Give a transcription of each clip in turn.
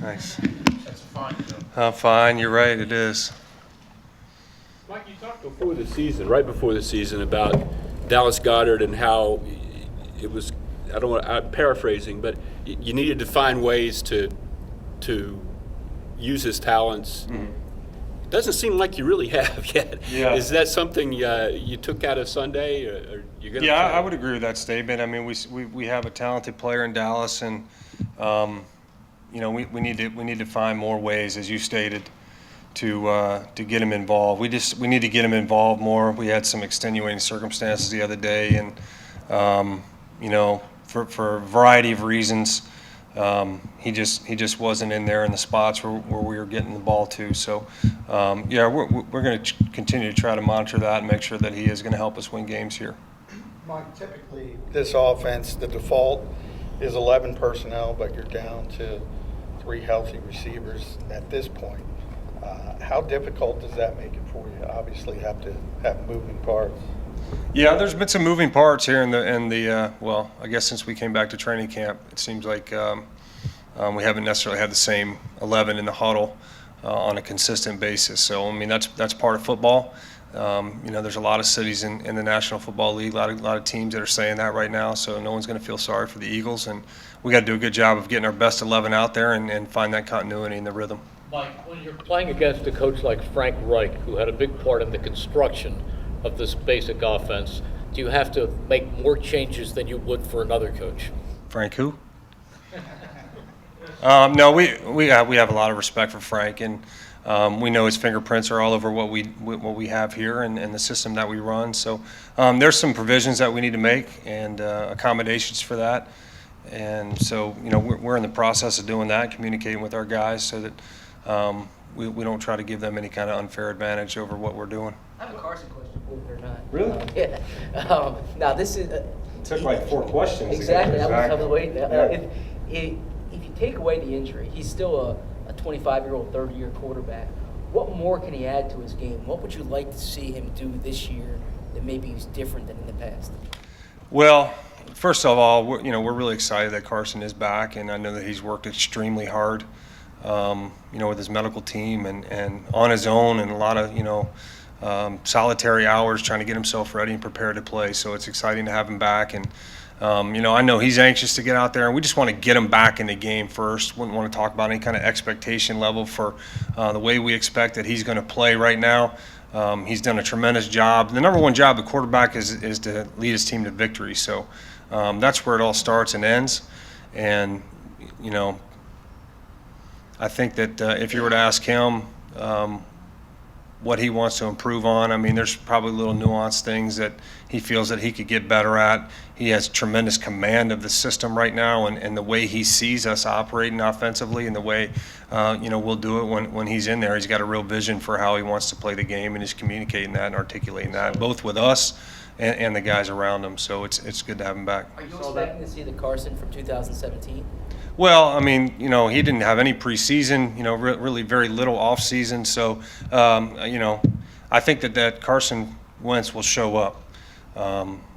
Nice. That's fine. Fine, you're right, it is. Mike, you talked right before the season, about Dallas Goedert and how it was. I'm paraphrasing, but you needed to find ways to use his talents. Mm-hmm. It doesn't seem like you really have yet. Yeah. Is that something you took out of Sunday, or you're going to? Yeah, I would agree with that statement. I mean, we have a talented player in Dallas, and we need to find more ways, as you stated, to get him involved. We need to get him involved more. We had some extenuating circumstances the other day, and for a variety of reasons, he just wasn't in there in the spots where we were getting the ball to. So we're going to continue to try to monitor that and make sure that he is going to help us win games here. Mike, typically this offense, the default is 11 personnel, but you're down to 3 healthy receivers at this point. How difficult does that make it for you? Obviously, you have to have moving parts. Yeah, there's been some moving parts here in the well, I guess since we came back to training camp, it seems like we haven't necessarily had the same 11 in the huddle on a consistent basis. So I mean, that's part of football. There's a lot of cities in the National Football League, a lot of teams that are saying that right now. So no one's going to feel sorry for the Eagles, and we got to do a good job of getting our best 11 out there and find that continuity in the rhythm. Mike, when you're playing against a coach like Frank Reich, who had a big part in the construction of this basic offense, do you have to make more changes than you would for another coach? Frank who? No, we have a lot of respect for Frank, and we know his fingerprints are all over what we have here and the system that we run. So there's some provisions that we need to make and accommodations for that. And so we're in the process of doing that, communicating with our guys so that we don't try to give them any kind of unfair advantage over what we're doing. I have a Carson question, believe it or not. Really? Yeah. Now this is. Took like 4 questions. Exactly. I was waiting. If you take away the injury, he's still a 25-year-old, third-year quarterback. What more can he add to his game? What would you like to see him do this year that maybe he's different than in the past? Well, first of all, we're really excited that Carson is back, and I know that he's worked extremely hard, with his medical team and on his own, and a lot of solitary hours trying to get himself ready and prepared to play. So it's exciting to have him back, and I know he's anxious to get out there, and we just want to get him back in the game first. Wouldn't want to talk about any kind of expectation level for the way we expect that he's going to play right now. He's done a tremendous job. The number one job of the quarterback is to lead his team to victory. So that's where it all starts and ends. And I think that if you were to ask him what he wants to improve on, I mean, there's probably little nuanced things that he feels that he could get better at. He has tremendous command of the system right now, and the way he sees us operating offensively and the way, we'll do it when he's in there. He's got a real vision for how he wants to play the game, and he's communicating that and articulating that, both with us and the guys around him. So it's good to have him back. Are you expecting to see the Carson from 2017? Well, I mean, he didn't have any preseason, really very little off season. So, I think that Carson Wentz will show up.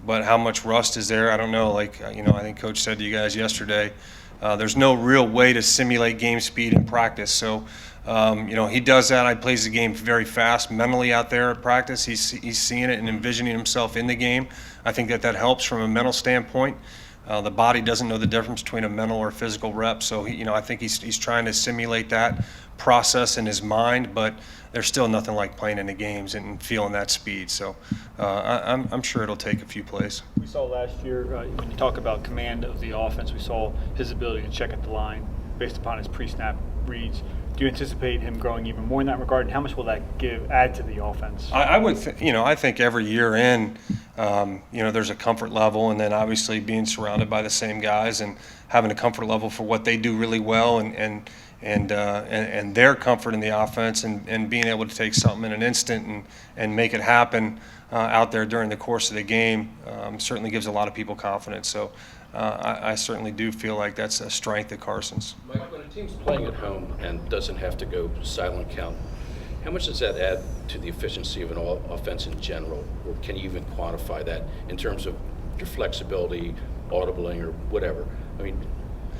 But how much rust is there, I don't know. I think Coach said to you guys yesterday, there's no real way to simulate game speed in practice. So, he does that. He plays the game very fast mentally out there at practice. He's seeing it and envisioning himself in the game. I think that helps from a mental standpoint. The body doesn't know the difference between a mental or physical rep, so I think he's trying to simulate that process in his mind. But there's still nothing like playing in the games and feeling that speed. So I'm sure it'll take a few plays. We saw last year when you talk about command of the offense, we saw his ability to check at the line based upon his pre-snap reads. Do you anticipate him growing even more in that regard, and how much will that add to the offense? I would, I think every year in, there's a comfort level, and then obviously being surrounded by the same guys and having a comfort level for what they do really well, and their comfort in the offense, and being able to take something in an instant and make it happen out there during the course of the game certainly gives a lot of people confidence. So I certainly do feel like that's a strength of Carson's. Mike, when a team's playing at home and doesn't have to go silent count, how much does that add to the efficiency of an offense in general? Or can you even quantify that in terms of your flexibility, audibling, or whatever? I mean,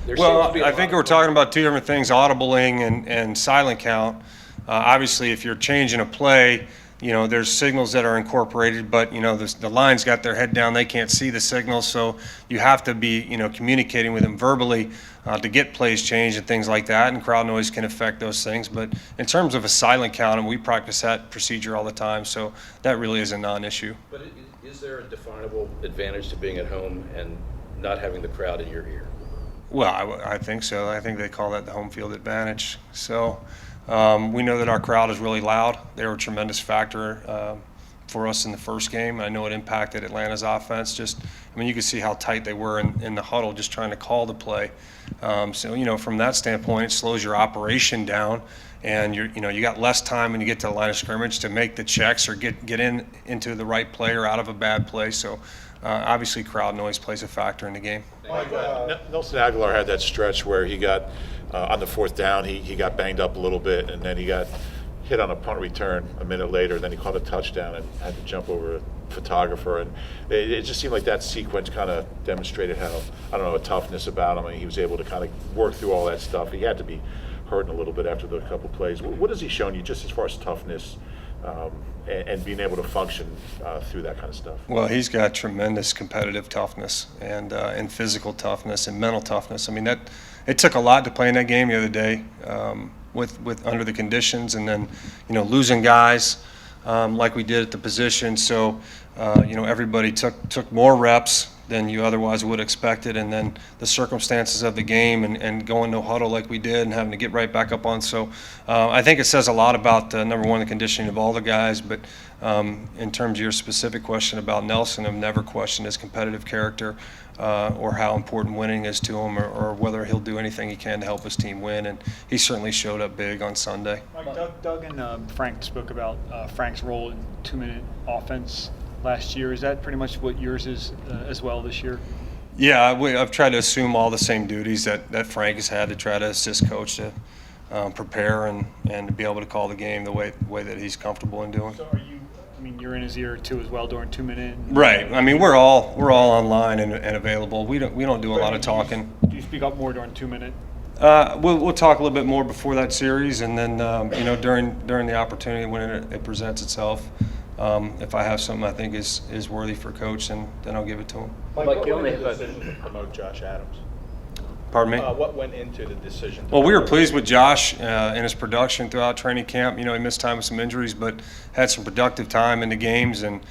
There Well, seems to be a I lot think of- we're talking about two different things, audibling and silent count. Obviously, if you're changing a play, there's signals that are incorporated, but, the line's got their head down, they can't see the signals, so you have to be, communicating with them verbally to get plays changed and things like that, and crowd noise can affect those things. But in terms of a silent count, and we practice that procedure all the time, so that really is a non-issue. But is there a definable advantage to being at home and not having the crowd in your ear? Well, I think so. I think they call that the home field advantage. So we know that our crowd is really loud. They were a tremendous factor for us in the first game. I know it impacted Atlanta's offense. You could see how tight they were in the huddle just trying to call the play. So, from that standpoint, it slows your operation down. And you got less time when you get to the line of scrimmage to make the checks or get into the right play or out of a bad play. So obviously crowd noise plays a factor in the game. Nelson Aguilar had that stretch where he got on the fourth down, he got banged up a little bit, and then he got hit on a punt return a minute later. Then he caught a touchdown and had to jump over a photographer, and it just seemed like that sequence kind of demonstrated how, a toughness about him. He was able to kind of work through all that stuff. He had to be hurting a little bit after the couple plays. What has he shown you just as far as toughness and being able to function through that kind of stuff? Well, he's got tremendous competitive toughness and physical toughness and mental toughness. It took a lot to play in that game the other day with under the conditions, and then losing guys like we did at the position. So everybody took more reps than you otherwise would have expected, and then the circumstances of the game and going no huddle like we did and having to get right back up on. So I think it says a lot about, number one, the conditioning of all the guys, but in terms of your specific question about Nelson, I've never questioned his competitive character or how important winning is to him or whether he'll do anything he can to help his team win, and he certainly showed up big on Sunday. Mike, Doug and Frank spoke about Frank's role in two-minute offense last year. Is that pretty much what yours is as well this year? Yeah, I've tried to assume all the same duties that Frank has had to try to assist coach to prepare and to be able to call the game the way that he's comfortable in doing. So you're in his ear too as well during 2 minute? Right. We're all online and available. We don't do a lot of talking. Do you speak up more during 2 minute? We'll talk a little bit more before that series, and then during the opportunity when it presents itself. If I have something I think is worthy for coach, then I'll give it to him. Mike, you only have a decision to promote Josh Adams. Pardon me? What went into the decision? Well, we were pleased with Josh and his production throughout training camp. He missed time with some injuries, but had some productive time in the games, and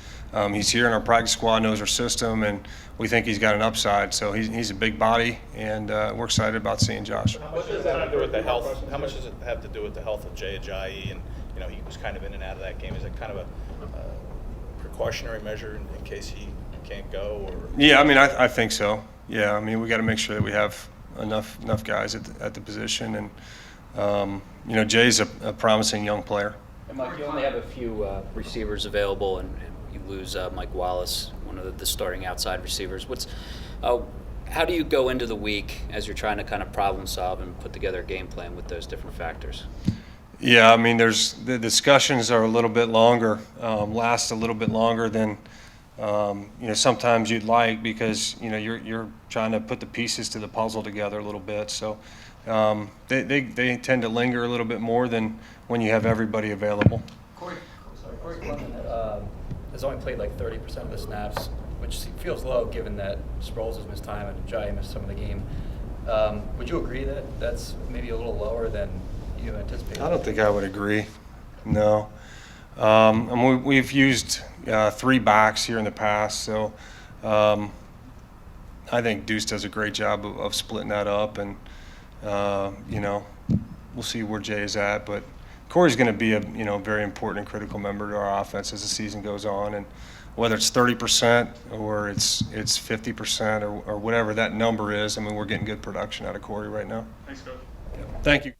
he's here in our practice squad, knows our system, and we think he's got an upside. So he's a big body, and we're excited about seeing Josh. What does that have to do with the health? How much does it have to do with the health of Jay Ajayi? And he was kind of in and out of that game. Is it kind of a precautionary measure in case he can't go? Or Yeah, I think so. Yeah, we got to make sure that we have enough guys at the position, and Jay's a promising young player. And Mike, you only have a few receivers available, and you lose Mike Wallace, one of the starting outside receivers. How do you go into the week as you're trying to kind of problem solve and put together a game plan with those different factors? Yeah, there's the discussions are a little bit longer, last a little bit longer than sometimes you'd like, because you're trying to put the pieces to the puzzle together a little bit. So they tend to linger a little bit more than when you have everybody available. Corey Clement has only played like 30% of the snaps, which feels low given that Sproles has missed time and Ajayi missed some of the game. Would you agree that that's maybe a little lower than you anticipated? I don't think I would agree. No. We've used 3 backs here in the past, so I think Deuce does a great job of splitting that up, and we'll see where Jay is at, but Corey's going to be a very important and critical member to our offense as the season goes on, and whether it's 30% or it's 50% or whatever that number is, we're getting good production out of Corey right now. Thanks, Coach. Thank you.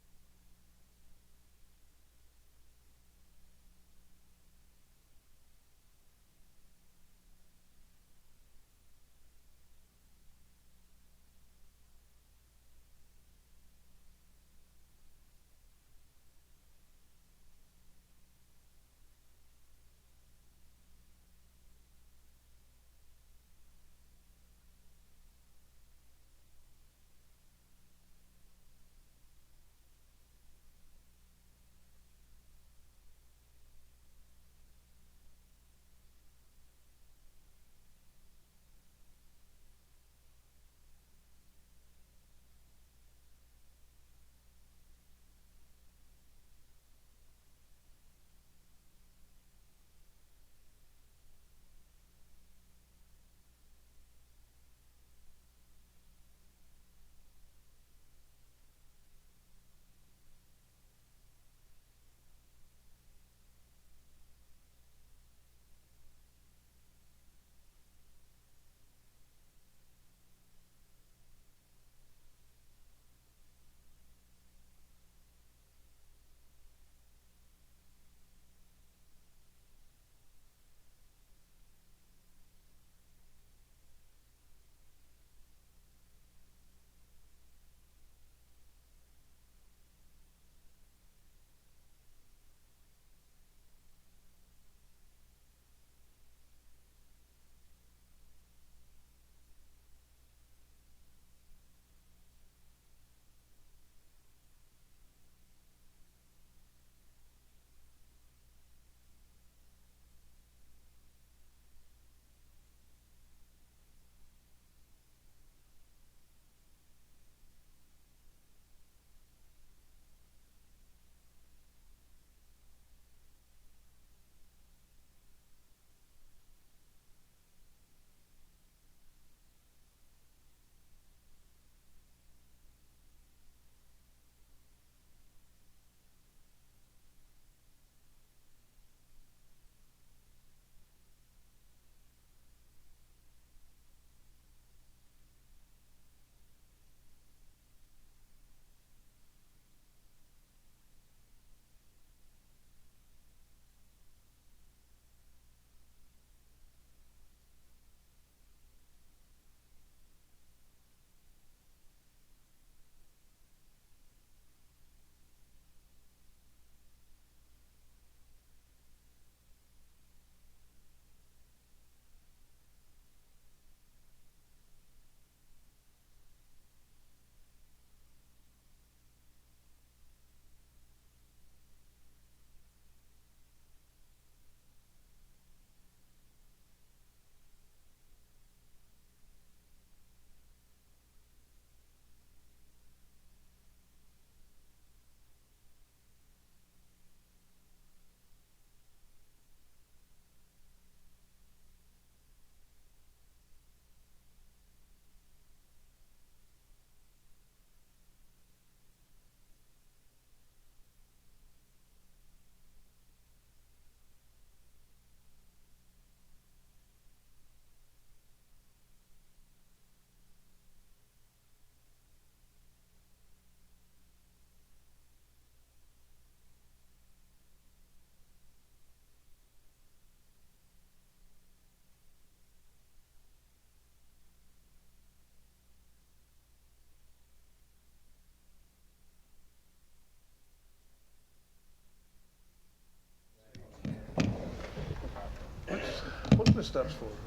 steps forward.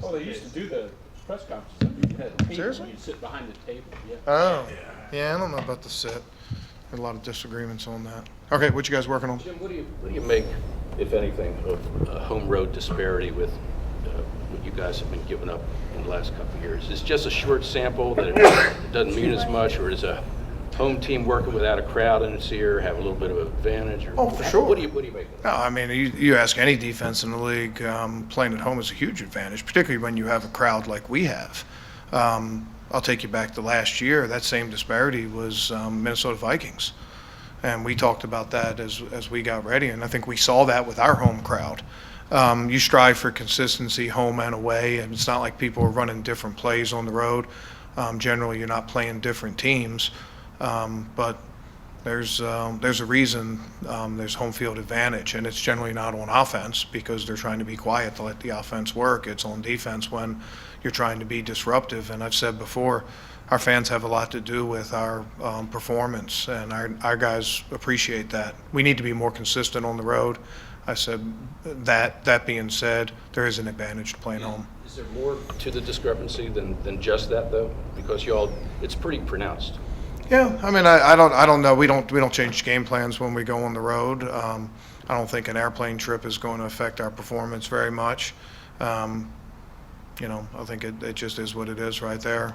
Oh, they used to do the press conferences. You had a table, Seriously? you'd sit behind the table, yeah. Oh, yeah, I don't know about the sit. Had a lot of disagreements on that. Okay, what you guys working on? Jim, what do you make, if anything, of home road disparity with what you guys have been giving up in the last couple of years? Is it just a short sample that it doesn't mean as much, or is a home team working without a crowd in its ear have a little bit of an advantage? Or Oh, for sure. What do you make of that? No, I mean, you ask any defense in the league, playing at home is a huge advantage, particularly when you have a crowd like we have. I'll take you back to last year. That same disparity was Minnesota Vikings. And we talked about that as we got ready, and I think we saw that with our home crowd. You strive for consistency home and away, and it's not like people are running different plays on the road. Generally, you're not playing different teams, but there's a reason there's home field advantage, and it's generally not on offense because they're trying to be quiet to let the offense work. It's on defense when you're trying to be disruptive, and I've said before, our fans have a lot to do with our performance, and our guys appreciate that. We need to be more consistent on the road. I said that. That being said, there is an advantage to playing home. Is there more to the discrepancy than just that, though? Because it's pretty pronounced. Yeah, I mean, I don't know. We don't change game plans when we go on the road. I don't think an airplane trip is going to affect our performance very much. I think it just is what it is right there.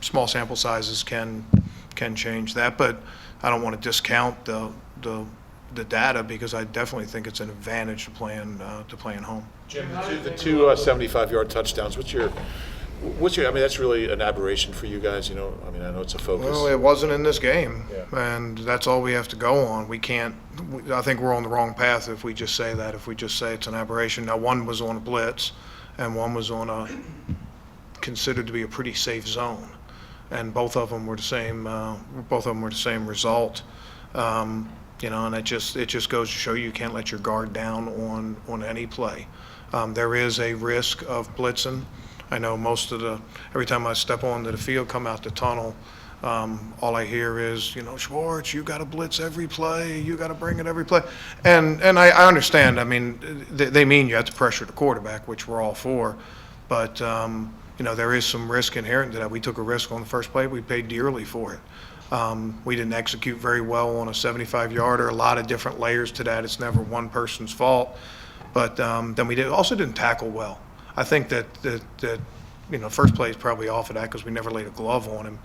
Small sample sizes can change that, but I don't want to discount the data because I definitely think it's an advantage to playing home. Jim, the two 75-yard touchdowns. What's your? I mean, that's really an aberration for you guys. I mean, I know it's a focus. Well, it wasn't in this game, Yeah. and that's all we have to go on. We can't. I think we're on the wrong path if we just say that. If we just say it's an aberration. Now, one was on a blitz, and one was on a considered to be a pretty safe zone, and both of them were the same. Both of them were the same result. And it just goes to show you can't let your guard down on any play. There is a risk of blitzing. I know every time I step onto the field, come out the tunnel, all I hear is, Schwartz, you got to blitz every play, you got to bring it every play. And I understand. I mean, they mean you have to pressure the quarterback, which we're all for. But, there is some risk inherent to that. We took a risk on the first play. We paid dearly for it. We didn't execute very well on a 75-yarder. A lot of different layers to that. It's never one person's fault. But then we also didn't tackle well. I think that first play is probably off of that because we never laid a glove on him.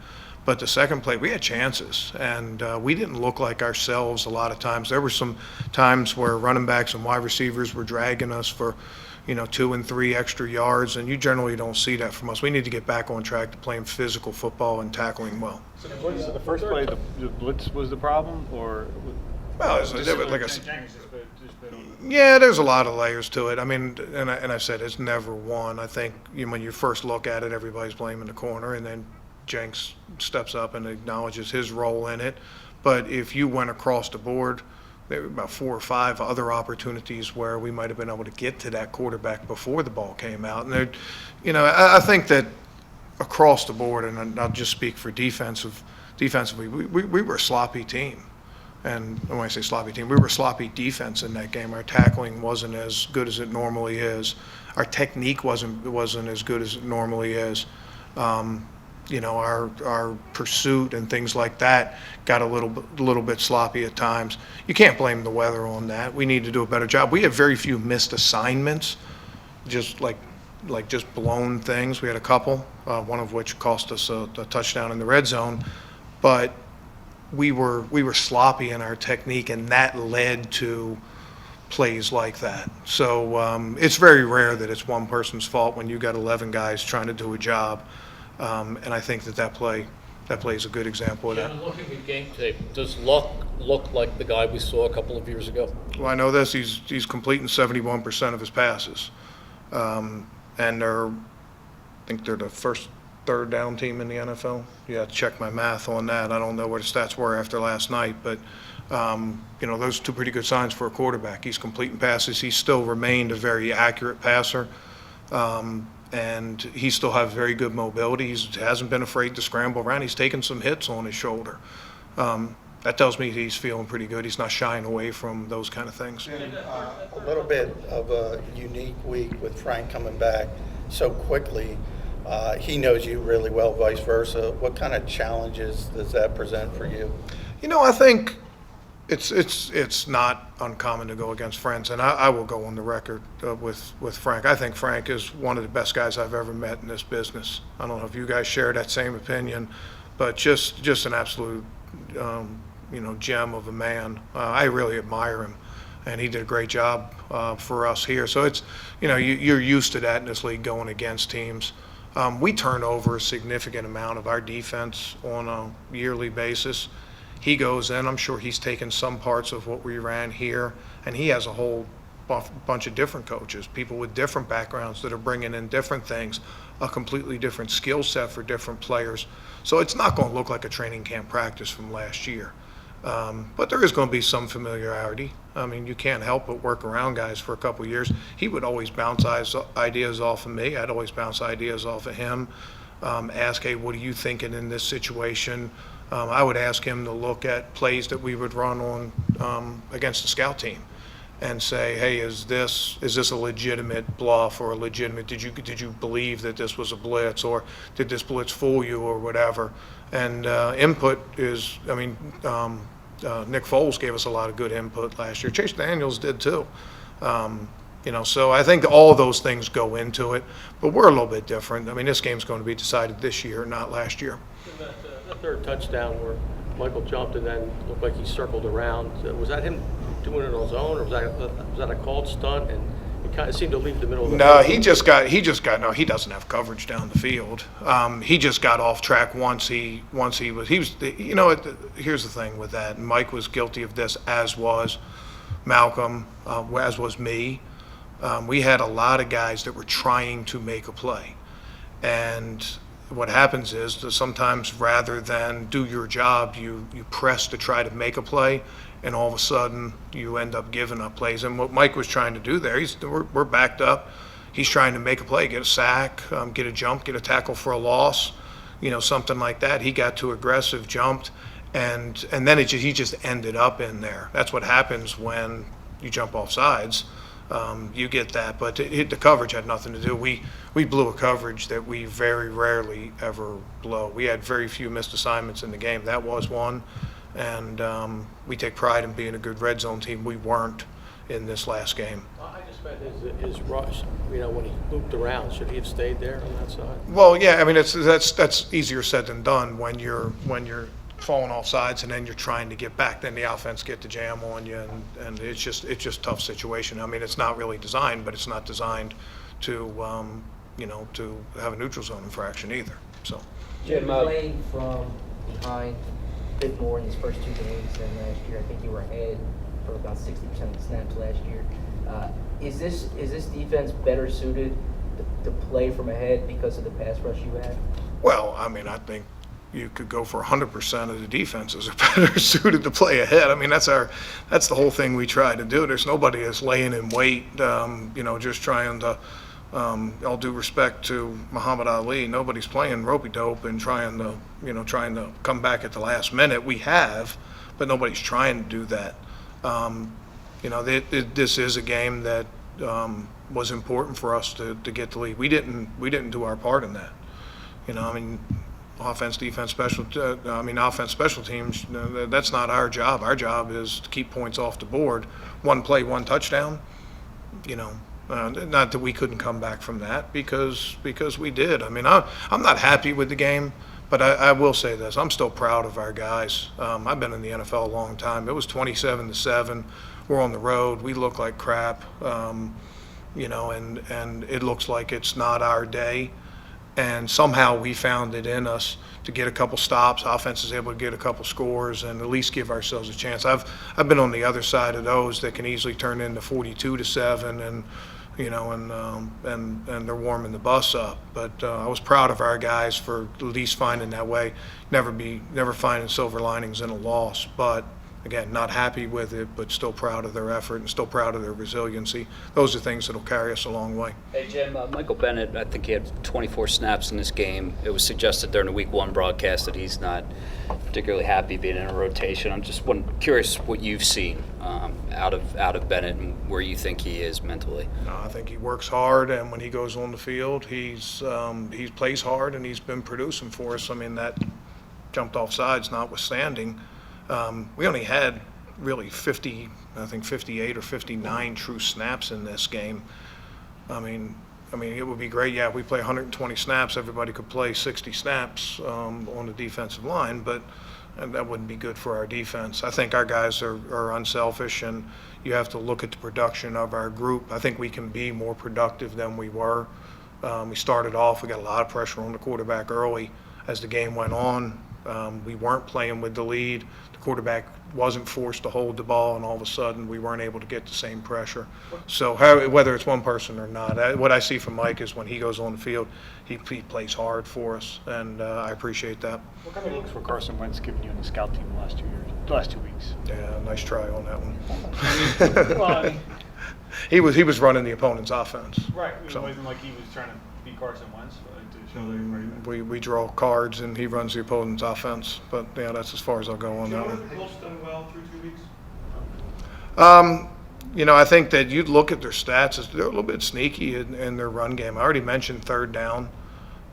But the second play, we had chances, and we didn't look like ourselves a lot of times. There were some times where running backs and wide receivers were dragging us for, 2 and 3 extra yards, and you generally don't see that from us. We need to get back on track to playing physical football and tackling well. So the first play, the blitz was the problem, or? Well, like I said, yeah, there's a lot of layers to it. I mean, and I said it's never one. I think when you first look at it, everybody's blaming the corner, and then Jenks steps up and acknowledges his role in it. But if you went across the board, there were about 4 or 5 other opportunities where we might have been able to get to that quarterback before the ball came out. And I think that across the board, and I'll just speak for defensively, we were a sloppy team. And when I say sloppy team, we were sloppy defense in that game. Our tackling wasn't as good as it normally is. Our technique wasn't as good as it normally is. Our pursuit and things like that got a little bit sloppy at times. You can't blame the weather on that. We need to do a better job. We have very few missed assignments, just like just blown things. We had a couple, one of which cost us a touchdown in the red zone, but we were sloppy in our technique, and that led to plays like that. So it's very rare that it's one person's fault when you got 11 guys trying to do a job, and I think that play is a good example of that. Jim, looking at game tape, does Luck look like the guy we saw a couple of years ago? Well, I know this. He's completing 71% of his passes, and I think they're the first third down team in the NFL. You have to check my math on that. I don't know what the stats were after last night, but those are 2 pretty good signs for a quarterback. He's completing passes. He's still remained a very accurate passer, and he still has very good mobility. He hasn't been afraid to scramble around. He's taken some hits on his shoulder. that tells me he's feeling pretty good. He's not shying away from those kind of things. A little bit of a unique week with Frank coming back so quickly. He knows you really well, vice versa. What kind of challenges does that present for you? I think it's not uncommon to go against friends, and I will go on the record with Frank. I think Frank is one of the best guys I've ever met in this business. I don't know if you guys share that same opinion, but just an absolute gem of a man. I really admire him, and he did a great job for us here. So it's you're used to that in this league, going against teams. We turn over a significant amount of our defense on a yearly basis. He goes in, I'm sure he's taken some parts of what we ran here, and he has a whole bunch of different coaches, people with different backgrounds that are bringing in different things, a completely different skill set for different players. So it's not going to look like a training camp practice from last year. But there is going to be some familiarity. I mean, you can't help but work around guys for a couple of years. He would always bounce ideas off of me. I'd always bounce ideas off of him. Ask, hey, what are you thinking in this situation? I would ask him to look at plays that we would run on against the scout team and say, hey, is this a legitimate bluff or a legitimate? Did you believe that this was a blitz, or did this blitz fool you, or whatever? And input is, Nick Foles gave us a lot of good input last year. Chase Daniels did too. So I think all of those things go into it, but we're a little bit different. I mean, this game's going to be decided this year, not last year. That third touchdown where Michael jumped and then looked like he circled around, was that him doing it on his own, or was that a called stunt? And it kind of seemed to leave the middle of the No, field. no, he doesn't have coverage down the field. He just got off track once he was, here's the thing with that. Mike was guilty of this, as was Malcolm, as was me. We had a lot of guys that were trying to make a play. And what happens is that sometimes rather than do your job, you press to try to make a play, and all of a sudden you end up giving up plays. And what Mike was trying to do there, we're backed up. He's trying to make a play, get a sack, get a jump, get a tackle for a loss, something like that. He got too aggressive, jumped, and then he just ended up in there. That's what happens when you jump off sides. You get that, but the coverage had nothing to do. We blew a coverage that we very rarely ever blow. We had very few missed assignments in the game. That was one, and we take pride in being a good red zone team. We weren't in this last game. I just meant his rush, when he looped around, should he have stayed there on that side? Well, yeah, I mean that's easier said than done when you're falling off sides and then you're trying to get back. Then the offense get the jam on you, and it's just tough situation. I mean, it's not really designed, but it's not designed to to have a neutral zone infraction either. So Jim, playing from behind a bit more in these first two games than last year. I think you were ahead for about 60% of the snaps last year. Is this defense better suited to play from ahead because of the pass rush you have? Well, I mean, I think you could go for 100% of the defenses are better suited to play ahead. I mean, that's the whole thing we try to do. There's nobody that's laying in wait, just trying to, all due respect to Muhammad Ali, nobody's playing ropey-dope and trying to come back at the last minute. We have, but nobody's trying to do that. This is a game that was important for us to get the lead. We didn't do our part in that. Offense, defense, offense, special teams, that's not our job. Our job is to keep points off the board. One play, one touchdown. Not that we couldn't come back from that because we did. I mean, I'm not happy with the game, but I will say this. I'm still proud of our guys. I've been in the NFL a long time. It was 27-7. We're on the road. We look like crap, and it looks like it's not our day. And somehow we found it in us to get a couple stops. Offense is able to get a couple scores and at least give ourselves a chance. I've been on the other side of those that can easily turn into 42-7, and they're warming the bus up. But I was proud of our guys for at least finding that way. Never finding silver linings in a loss, but Again, not happy with it, but still proud of their effort and still proud of their resiliency. Those are things that will carry us a long way. Hey, Jim, Michael Bennett, I think he had 24 snaps in this game. It was suggested during the Week 1 broadcast that he's not particularly happy being in a rotation. I'm just curious what you've seen out of Bennett and where you think he is mentally. No, I think he works hard, and when he goes on the field, he plays hard, and he's been producing for us. I mean, that jumped off sides notwithstanding. We only had really 58 or 59 true snaps in this game. I mean, it would be great. Yeah, we play 120 snaps. Everybody could play 60 snaps on the defensive line, but that wouldn't be good for our defense. I think our guys are unselfish, and you have to look at the production of our group. I think we can be more productive than we were. We started off, we got a lot of pressure on the quarterback early. As the game went on, we weren't playing with the lead. The quarterback wasn't forced to hold the ball, and all of a sudden we weren't able to get the same pressure. So whether it's one person or not, what I see from Mike is when he goes on the field, he plays hard for us, and I appreciate that. What kind of looks were Carson Wentz giving you in the scout team the last 2 weeks? Yeah, nice try on that one. Well, he was running the opponent's offense. right. It So wasn't like he was trying to beat Carson Wentz to show that he was ready. we draw cards, and he runs the opponent's offense. But yeah, that's as far as I'll go on that one. Colts done well through 2 weeks? I think that you'd look at their stats. They're a little bit sneaky in their run game. I already mentioned third down.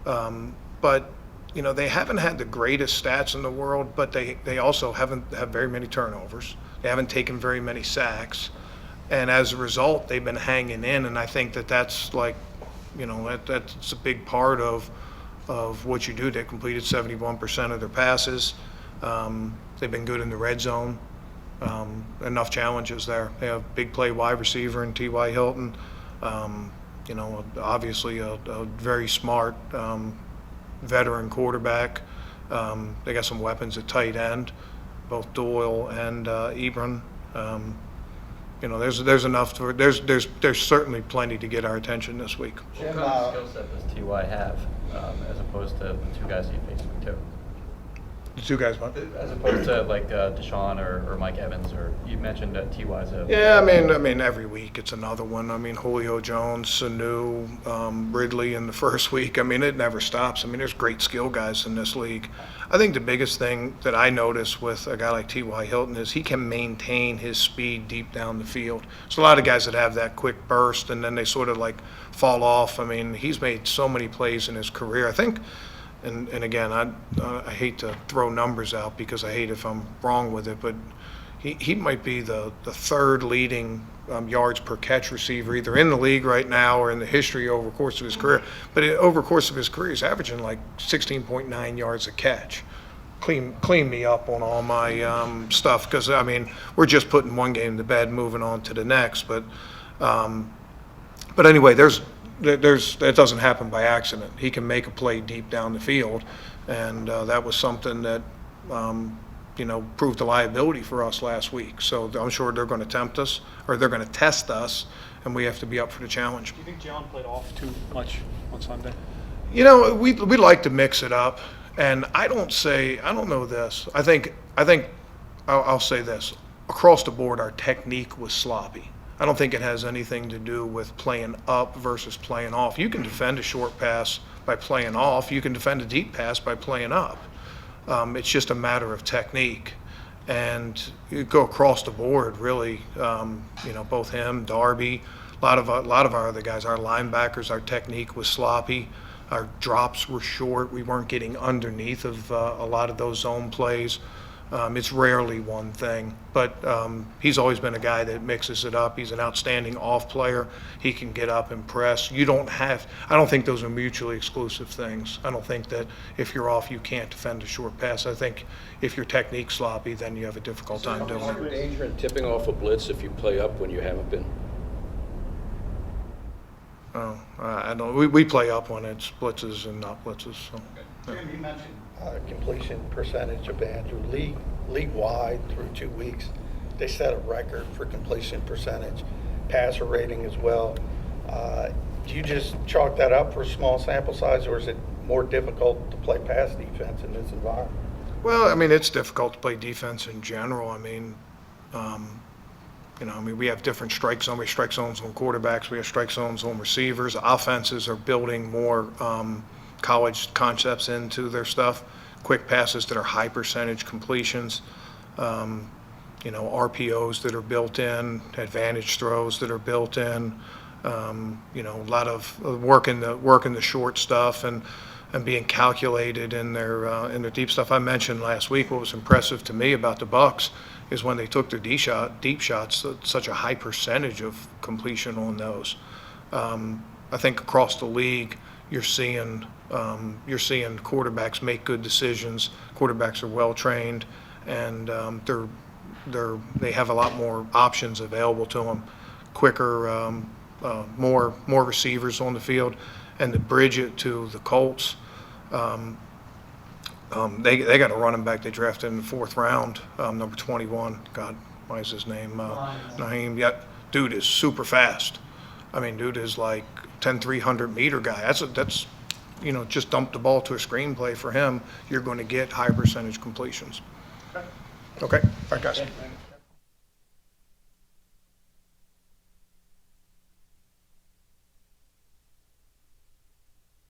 But, they haven't had the greatest stats in the world, but they also haven't had very many turnovers. They haven't taken very many sacks. And as a result, they've been hanging in. And I think that's like, that's a big part of what you do. They completed 71% of their passes. They've been good in the red zone. Enough challenges there. They have big play wide receiver in T.Y. Hilton. Obviously a very smart veteran quarterback. They got some weapons at tight end, both Doyle and Ebron. There's enough. There's certainly plenty to get our attention this week. What kind of skill set does T.Y. have as opposed to the two guys he faced with too? The two guys, what? As opposed to like Deshaun or Mike Evans, or you mentioned that T.Y.'s a... Yeah, I mean, every week it's another one. I mean, Julio Jones, Sanu, Ridley in the first week. I mean, it never stops. I mean, there's great skill guys in this league. I think the biggest thing that I notice with a guy like T.Y. Hilton is he can maintain his speed deep down the field. There's a lot of guys that have that quick burst and then they sort of like fall off. I mean, he's made so many plays in his career. I think, and again, I hate to throw numbers out because I hate if I'm wrong with it, but he might be the third leading yards per catch receiver either in the league right now or in the history over the course of his career. But over the course of his career, he's averaging like 16.9 yards a catch. Clean me up on all my stuff because, I mean, we're just putting one game to bed, moving on to the next. But anyway, that doesn't happen by accident. He can make a play deep down the field, and that was something that proved a liability for us last week. So I'm sure they're going to tempt us, or they're going to test us, and we have to be up for the challenge. Do you think Jalen played off too much on Sunday? We like to mix it up, and I don't know this. I think I'll say this. Across the board, our technique was sloppy. I don't think it has anything to do with playing up versus playing off. You can defend a short pass by playing off. You can defend a deep pass by playing up. It's just a matter of technique. And you go across the board, really, both him, Darby, a lot of our other guys, our linebackers, our technique was sloppy. Our drops were short. We weren't getting underneath of a lot of those zone plays. It's rarely one thing, but he's always been a guy that mixes it up. He's an outstanding off player. He can get up and press. I don't think those are mutually exclusive things. I don't think that if you're off, you can't defend a short pass. I think if your technique's sloppy, then you have a difficult time doing Is it. there danger in tipping off a blitz if you play up when you haven't been? Oh, I don't. We play up when it's blitzes and not blitzes. So. Jim, you mentioned completion percentage of Andrew. League-wide through 2 weeks, they set a record for completion percentage, passer rating as well. Do you just chalk that up for a small sample size, or is it more difficult to play pass defense in this environment? Well, I mean, it's difficult to play defense in general. I mean, we have different strike zones. We have strike zones on quarterbacks. We have strike zones on receivers. Offenses are building more college concepts into their stuff. Quick passes that are high percentage completions. RPOs that are built in, advantage throws that are built in. A lot of working the short stuff and being calculated in their deep stuff. I mentioned last week what was impressive to me about the Bucs is when they took their deep shots, such a high percentage of completion on those. I think across the league, you're seeing quarterbacks make good decisions. Quarterbacks are well trained, and they have a lot more options available to them. Quicker, more receivers on the field, and to bridge it to the Colts. They got a running back they drafted in the 4th round, number 21. God, why is his name? Naheem. Yeah, dude is super fast. I mean, dude is like 300-meter guy. That's just dump the ball to a screenplay for him. You're going to get high percentage completions. Okay. All right, guys.